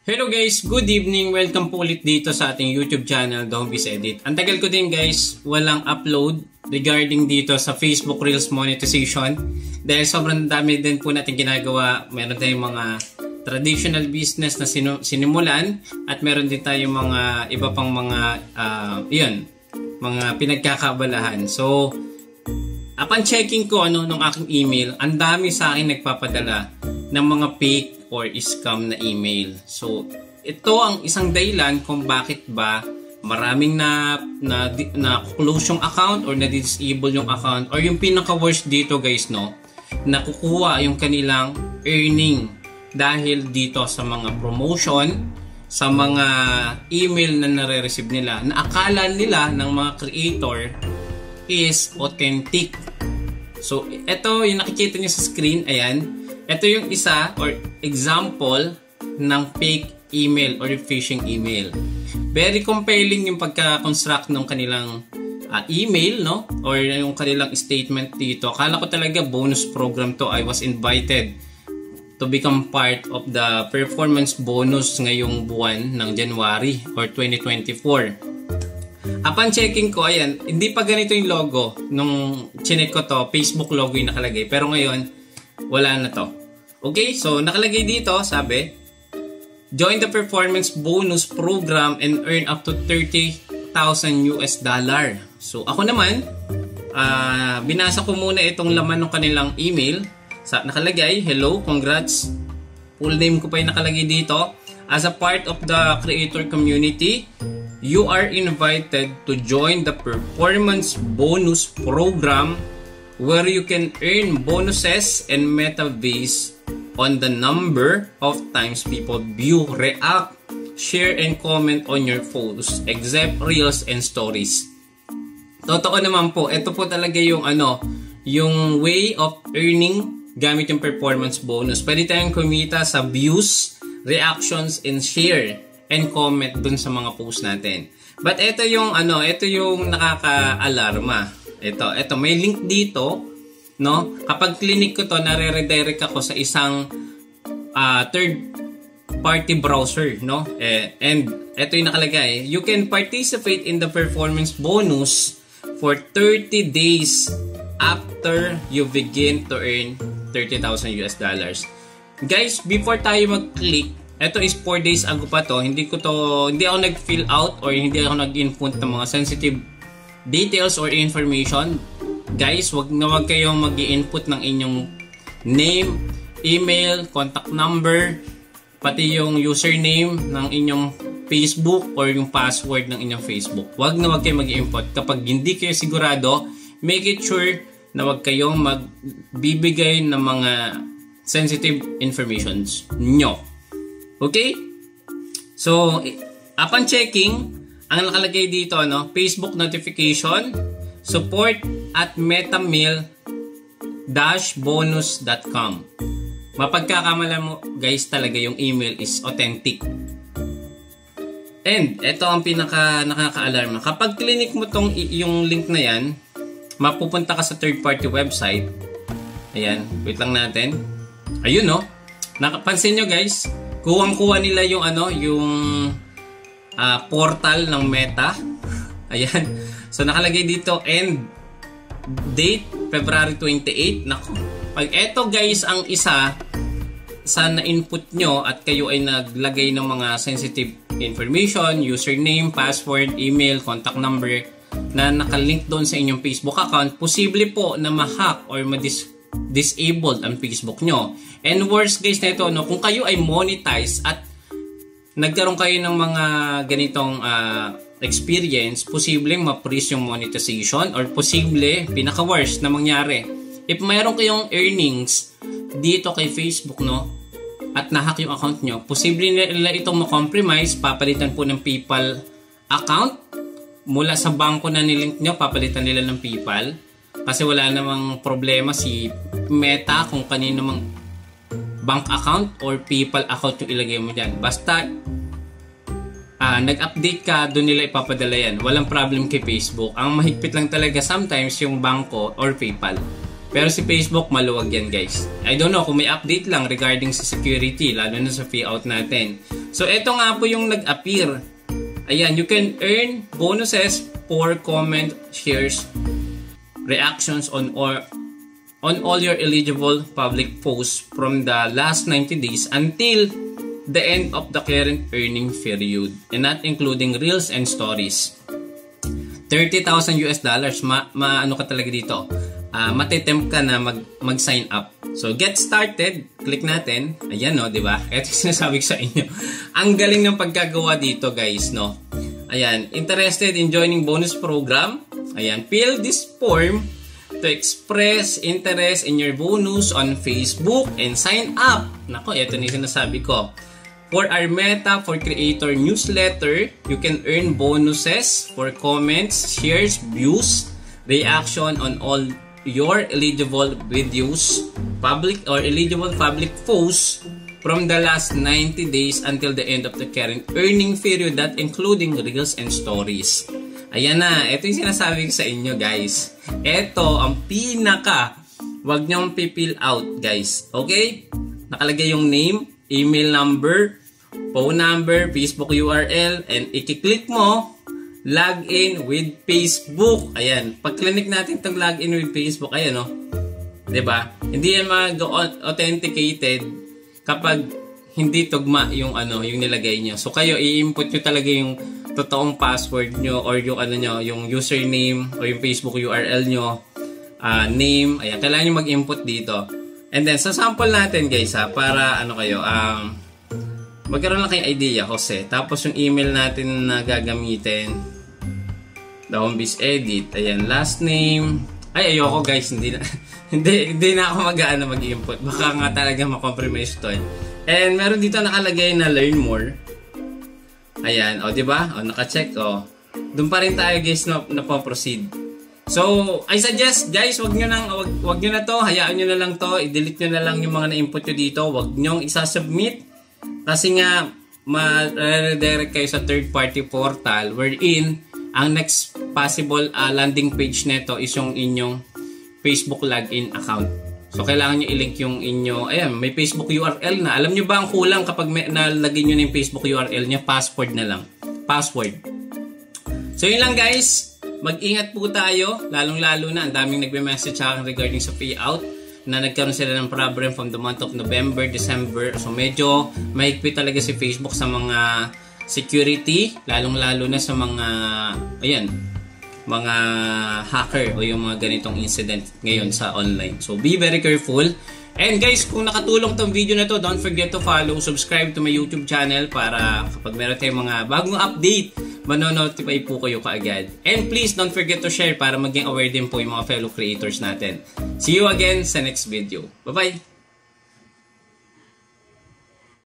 Hello guys, good evening. Welcome po ulit dito sa ating YouTube channel, Dombies Edit. Ang tagal ko din guys, walang upload regarding dito sa Facebook Reels monetization. Dahil sobrang dami din po natin ginagawa. Meron tayong mga traditional business na sinimulan at meron din tayong mga iba pang mga mga pinagkakabalahan. So, upon checking ko nung aking email, ang dami sa akin nagpapadala ng mga fake or scam na email. So, ito ang isang dahilan kung bakit ba maraming na close yung account or na-disable yung account, or yung pinaka-worst dito guys, nakukuha yung kanilang earning dahil dito sa mga promotion, sa mga email na nare-receive nila na akala nila ng mga creator is authentic. So, ito yung nakikita nyo sa screen, ayan. Ito yung isa or example ng fake email or phishing email. Very compelling yung pagka-construct ng kanilang email, or yung kanilang statement dito. Akala ko talaga bonus program to. I was invited to become part of the performance bonus ngayong buwan ng January or 2024. Upon checking ko, ayan, hindi pa ganito yung logo. Nung chinek ko to, Facebook logo yung nakalagay. Pero ngayon, wala na to. Okay, so nakalagay dito, sabi, join the performance bonus program and earn up to $30,000 US. So ako naman, binasa ko muna itong laman ng kanilang email. Nakalagay, hello, congrats. Full name ko pa yung nakalagay dito. As a part of the creator community, you are invited to join the performance bonus program where you can earn bonuses and meta base on the number of times people view, react, share, and comment on your posts, except reels and stories. Totoo naman po, ito po talaga yung yung way of earning gamit yung performance bonus. Pwede tayong kumita sa views, reactions, and share, and comment dun sa mga posts natin. But ito yung ito yung nakaka-alarma. Ito may link dito. Kapag clinic ko to, nare-redirect ako sa isang third party browser, and ito yung nakalagay, you can participate in the performance bonus for 30 days after you begin to earn $30,000 US. Guys, before tayo mag-click, ito is 4 days ago pa to, hindi ako nag-fill out or hindi ako nag-input ng mga sensitive details or information. Guys, wag kayong mag-i-input ng inyong name, email, contact number, pati yung username ng inyong Facebook or yung password ng inyong Facebook. Wag kayong mag-i-input. Kapag hindi kayo sigurado, make it sure na wag kayong magbibigay ng mga sensitive informations nyo. Okay? So, upon checking, ang nakalagay dito, Facebook notification, support at metamail-bonus.com. Mapagkakamala mo guys, talaga yung email is authentic. And ito ang nakaka-alarm. Kapag clinic mo yung link na yan, mapupunta ka sa third party website. Ayan, wait lang natin. Ayun nakapansin nyo guys, kuwang-kuha nila yung yung portal ng Meta. Ayan. So nakalagay dito end date February 28. Nako. Pag eto guys ang isa sa na-input nyo at kayo ay naglagay ng mga sensitive information, username, password, email, contact number na nakalink doon sa inyong Facebook account, posible po na ma-hack or ma-disabled ang Facebook nyo. And worst guys na ito, kung kayo ay monetize at nagkaroon kayo ng mga ganitong experience, posibleng ma-freeze yung monetization, or posible, pinaka-worst na mangyari, if mayroon kayong earnings dito kay Facebook, at nahack yung account nyo, posible nila itong ma-compromise, papalitan po ng PayPal account, mula sa bangko na nilink nyo, papalitan nila ng PayPal, kasi wala namang problema si Meta kung kanino mang bank account or PayPal account yung ilagay mo dyan. Basta nag-update ka, doon nila ipapadala yan. Walang problem kay Facebook. Ang mahigpit lang talaga sometimes yung bangko or PayPal. Pero si Facebook, maluwag yan guys. I don't know kung may update lang regarding sa security, lalo na sa payout natin. So, ito nga po yung nag-appear. Ayan, you can earn bonuses for comment, shares, reactions on all your eligible public posts from the last 90 days until the end of the current earning period, and not including reels and stories. $30,000 ano ka talaga dito. Matitempt ka na mag-sign up. So, get started. Click natin. Ayan, no, di ba? Ito yung sinasabi ko sa inyo. Ang galing ng pagkagawa dito, guys, no? Ayan, interested in joining bonus program? Ayan, fill this form to express interest in your bonus on Facebook and sign up. Nako, ito na yung sinasabi ko. For our Meta for Creator newsletter, you can earn bonuses for comments, shares, views, reaction on all your eligible videos, public or eligible public posts from the last 90 days until the end of the current earning period, that including reels and stories. Ayan na, ito yung sinasabi ko sa inyo, guys. Ito ang pinaka, wag niyong pipill out, guys. Okay? Nakalagay yung name, email number, phone number, Facebook URL, and i-click mo login with Facebook. Ayan, pag-click natin itong login with Facebook, ayan, no? 'Di ba? Hindi yan mag-authenticated kapag hindi tugma yung yung nilagay nyo. So kayo i-input nyo talaga yung totoong password nyo or yung yung username or yung Facebook URL nyo, name. Ayan, kailangan nyo mag-input dito. And then sa sample natin, guys, para kayo magkaroon lang kayo idea, Jose. Tapos yung email natin na gagamitin, the home base edit. Ayan, last name. Ay, ayoko, guys. Hindi na ako mag-input. Baka nga talaga makompromise to. And meron dito nakalagay na learn more. Ayan, o, diba? O, naka-check, o. Doon pa rin tayo, guys, na po-proceed. So, I suggest, guys, wag nyo na to. Hayaan nyo na lang to. I-delete nyo na lang yung mga na-input nyo dito. Wag nyo isa-submit. Kasi nga, ma-redirect kayo sa third-party portal wherein ang next possible landing page neto is yung inyong Facebook login account. So, kailangan nyo i-link yung inyo. Ayan, may Facebook URL na. Alam nyo ba ang kulang kapag nalagay nyo na yung Facebook URL nyo? Password na lang. Password. So, yun lang, guys. Mag-ingat po tayo. Lalong-lalo na. Ang daming nagme-message sa akin regarding sa payout na nagkaroon sila ng problem from the month of November, December. So, medyo mahigpit talaga si Facebook sa mga security, lalong-lalo na sa mga mga hacker o yung mga ganitong incident ngayon sa online. So, be very careful. And guys, kung nakatulong tong video na to, don't forget to follow, subscribe to my YouTube channel para kapag meron tayong mga bagong update, manonotify po kayo kaagad. And please, don't forget to share para maging aware din po yung mga fellow creators natin. See you again sa next video. Bye-bye!